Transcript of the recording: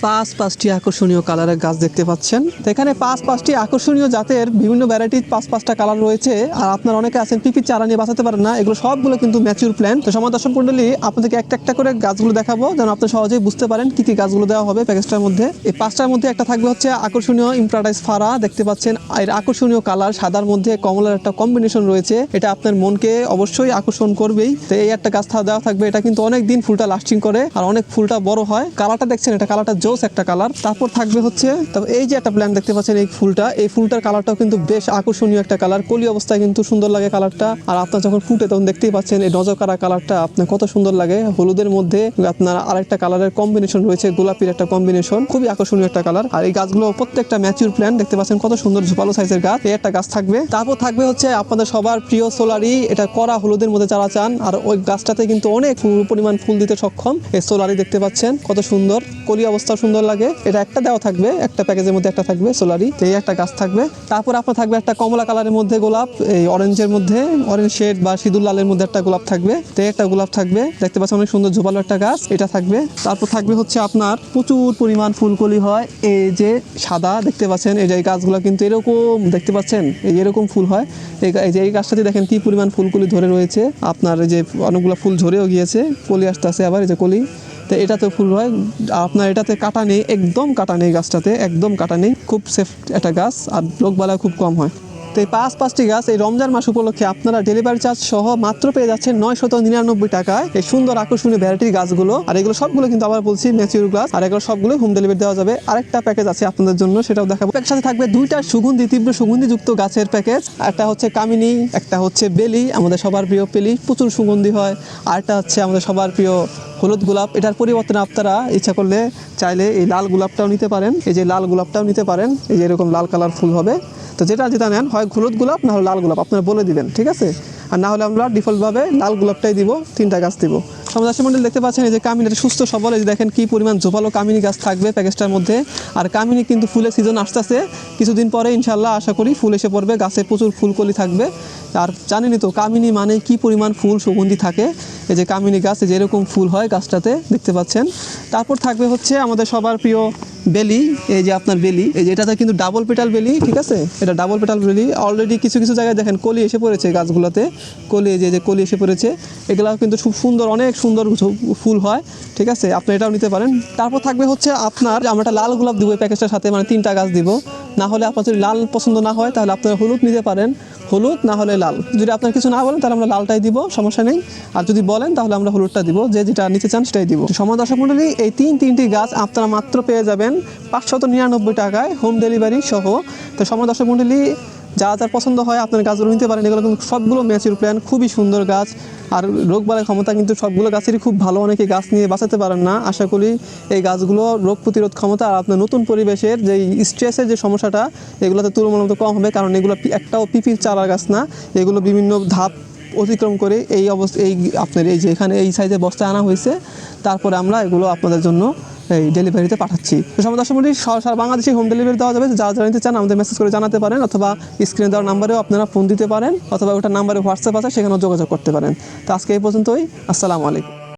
পাঁচটি আকর্ষণীয় কালারের গাছ দেখতে পাচ্ছেন। তো এখানে পাঁচটি আকর্ষণীয় জাতের বিভিন্ন ভ্যারাইটির পাঁচটা কালার রয়েছে। আর আপনার অনেকে আছেন পিপির চারা নিয়ে বাঁচাতে পারেন না, এগুলো সবগুলো কিন্তু ম্যাচিউর প্ল্যান্ট। তো সময় দর্শক মণ্ডলী, আপনাদেরকে একটা করে গাছগুলো দেখাবো যেন আপনি সহজেই বুঝতে পারেন কি কি গাছগুলো দেওয়া হবে প্যাকেজটার মধ্যে। এই পাঁচটার মধ্যে একটা থাকবে হচ্ছে আকর্ষণীয় ইমপ্রাটাইজ ফারা, দেখতে পাচ্ছেন এর আকর্ষণীয় কালার, সাদার মধ্যে কমলার একটা কম্বিনেশন রয়েছে, এটা আপনার মনকে অবশ্যই আকর্ষণ করবেই। তো এই একটা গাছ দেওয়া থাকবে, এটা কিন্তু অনেক দিন ফুলটা লাস্টিং করে আর অনেক ফুলটা বড় হয়। কালারটা দেখছেন, এটা কালারটা জোস একটা কালার। তারপর থাকবে হচ্ছে এই যে একটা প্ল্যান্ট দেখতে পাচ্ছেন, এই ফুলটার কালারটাও কিন্তু বেশ আকর্ষণীয় একটা কালার, কলি অবস্থায় কিন্তু সুন্দর লাগে কালারটা। আর আপনার যখন ফুটে তখন দেখতেই পাচ্ছেন এই নজরকাড়া কালারটা আপনার কত সুন্দর লাগে। হলুদের মধ্যে আপনার আরেকটা কালারের কম্বিনেশন রয়েছে, গোলাপির একটা কম্বিনেশন, খুবই আকর্ষণীয় একটা কালার। আর এই গাছগুলো প্রত্যেকটা ম্যাচিউর প্ল্যান্ট, দেখতে পাচ্ছেন কত সুন্দর ঝোপালো সাইজের গাছ। এই একটা গাছ থাকবে। তারপর থাকবে হচ্ছে আপনাদের সবার প্রিয় সোলারি, এটা কড়া হলুদের মধ্যে চারা চান আর ওই গাছটাতে কিন্তু অনেক পরিমাণ ফুল দিতে সক্ষম। এই সোলারি দেখতে পাচ্ছেন কত সুন্দর, কলি অবস্থা সুন্দর লাগে। এটা একটা দেওয়া থাকবে, একটা প্যাকেজের মধ্যে একটা থাকবে সোলারি। এই একটা গাছ থাকবে। তারপর আপনার থাকবে একটা কমলা কালারের মধ্যে গোলাপ, এই অরেঞ্জের মধ্যে অরেঞ্জ শেড বা সিঁদুর লালের মধ্যে একটা গোলাপ থাকবে। তো একটা গোলাপ থাকবে, দেখতে পাচ্ছেন অনেক সুন্দর ঝোপালো একটা গাছ, এটা থাকবে। তারপর থাকবে হচ্ছে আপনার প্রচুর পরিমাণ ফুলকলি হয়, এই যে সাদা দেখতে পাচ্ছেন, এই যে গাছগুলো কিন্তু এরকম দেখতে পাচ্ছেন, এই এরকম ফুল হয়। এই যে এই গাছটাতে দেখেন কি পরিমাণ ফুলকলি ধরে রয়েছে, আপনার এই যে অনেকগুলো ফুল ঝরেও গিয়েছে, কলি আসতে আছে আবার, এই যে কলি। তো এটাতে ফুল হয় আপনার, এটাতে কাটা নেই, একদম কাটা নেই গাছটাতে, একদম কাটা নেই, খুব সেফ একটা গাছ আর রোগবালা খুব কম হয়। তো এই পাঁচটি গাছ এই রমজান মাস উপলক্ষে আপনারা ডেলিভারি চার্জ সহ মাত্র পেয়ে যাচ্ছেন 999 টাকায় এই সুন্দর আকর্ষণীয় ভ্যারাইটির গাছগুলো। আর এগুলো সবগুলো কিন্তু আবার বলছি ম্যাচিউর গাছ, আর এগুলো সবগুলো হোম ডেলিভারি দেওয়া যাবে। আরেকটা প্যাকেজ আছে আপনাদের জন্য, সেটাও দেখাবো। এর সাথে থাকবে দুইটা তীব্র সুগন্ধিযুক্ত গাছের প্যাকেজ, একটা হচ্ছে কামিনী, একটা হচ্ছে বেলি, আমাদের সবার প্রিয় বেলি, প্রচুর সুগন্ধি হয়। আরেকটা হচ্ছে আমাদের সবার প্রিয় হলুদ গোলাপ। এটার পরিবর্তনে আপনারা ইচ্ছা করলে চাইলে এই লাল গোলাপটাও নিতে পারেন, এই যে লাল গোলাপটাও নিতে পারেন, এই যে এরকম লাল কালার ফুল হবে। তো যেটা নেন, হয় হলুদ গোলাপ না হলে লাল গোলাপ, আপনারা বলে দিবেন, ঠিক আছে? আর না হলে আমরা ডিফল্টভাবে লাল গোলাপটাই দিব, 3টা গাছ দিব। সমাজদর্শী মন্ডল, দেখতে পাচ্ছেন এই যে কামিনী সুস্থ সবল, এই যে দেখেন কি পরিমাণ ঝোপালো কামিনী গাছ থাকবে প্যাকেজটার মধ্যে। আর কামিনী কিন্তু ফুলের সিজন আসতেছে, কিছুদিন পরে ইনশাল্লাহ আশা করি ফুল এসে পড়বে, গাছে প্রচুর ফুলকলি থাকবে। আর জানেনই তো কামিনী মানে কি পরিমাণ ফুল সুগন্ধি থাকে। এই যে কামিনী গাছ, এই যে এরকম ফুল হয় গাছটাতে, দেখতে পাচ্ছেন। তারপর থাকবে হচ্ছে আমাদের সবার প্রিয় বেলি, এই যে আপনার বেলি, এই যে এটাতে কিন্তু ডাবল পেটাল বেলি, ঠিক আছে? এটা ডাবল পেটাল বেলি। অলরেডি কিছু জায়গায় দেখেন কলি এসে পড়েছে গাছগুলোতে, কলি, এই যে কলি এসে পড়েছে। এগুলো কিন্তু খুব সুন্দর, অনেক সুন্দর ফুল হয়, ঠিক আছে? আপনি এটাও নিতে পারেন। তারপর থাকবে হচ্ছে আপনার, আমরা একটা লাল গোলাপ দিব এই প্যাকেজটার সাথে, মানে 3টা গাছ দিব। না হলে আপনার যদি লাল পছন্দ না হয় তাহলে আপনারা হলুদ নিতে পারেন, হলুদ না হলে লাল। যদি আপনার কিছু না বলেন তাহলে আমরা লালটাই দিব, সমস্যা নেই। আর যদি বলেন তাহলে আমরা হলুদটা দিব, যে যেটা নিতে চান সেটাই দিব। সময় দর্শক মণ্ডলী, এই তিনটি গাছ আপনারা মাত্র পেয়ে যাবেন 599 টাকায় হোম ডেলিভারি সহ। তো সময় দর্শক মণ্ডলী, যার পছন্দ হয় আপনার গাছগুলো নিতে পারেন। এগুলো কিন্তু সবগুলো ম্যাচিউর প্ল্যান্ট, খুবই সুন্দর গাছ। আর রোগবালাই ক্ষমতা কিন্তু সবগুলো গাছেরই খুব ভালো, অনেকে গাছ নিয়ে বাঁচাতে পারেন না। আশা করি এই গাছগুলো রোগ প্রতিরোধ ক্ষমতা আর আপনার নতুন পরিবেশের যে স্ট্রেসের যে সমস্যাটা, এগুলোতে তুলনামূলক কম হবে, কারণ এগুলো একটাও পিপির চারা গাছ না। এগুলো বিভিন্ন ধাপ অতিক্রম করে এই অবস্থা, এই আপনার এই যে এখানে এই সাইজে বস্তায় আনা হয়েছে, তারপরে আমরা এগুলো আপনাদের জন্য এই ডেলিভারিতে পাঠাচ্ছি। তো সময় দর্শক মণ্ডলী, সারা বাংলাদেশে হোম ডেলিভারি দেওয়া যাবে। যারা নিতে চান আমাদের মেসেজ করে জানাতে পারেন, অথবা স্ক্রিনে দেওয়ার নাম্বারেও আপনারা ফোন দিতে পারেন, অথবা ওটা নাম্বারে হোয়াটসঅ্যাপ আছে, সেখানেও যোগাযোগ করতে পারেন। তো আজকে এই পর্যন্তই, আসসালামু আলাইকুম।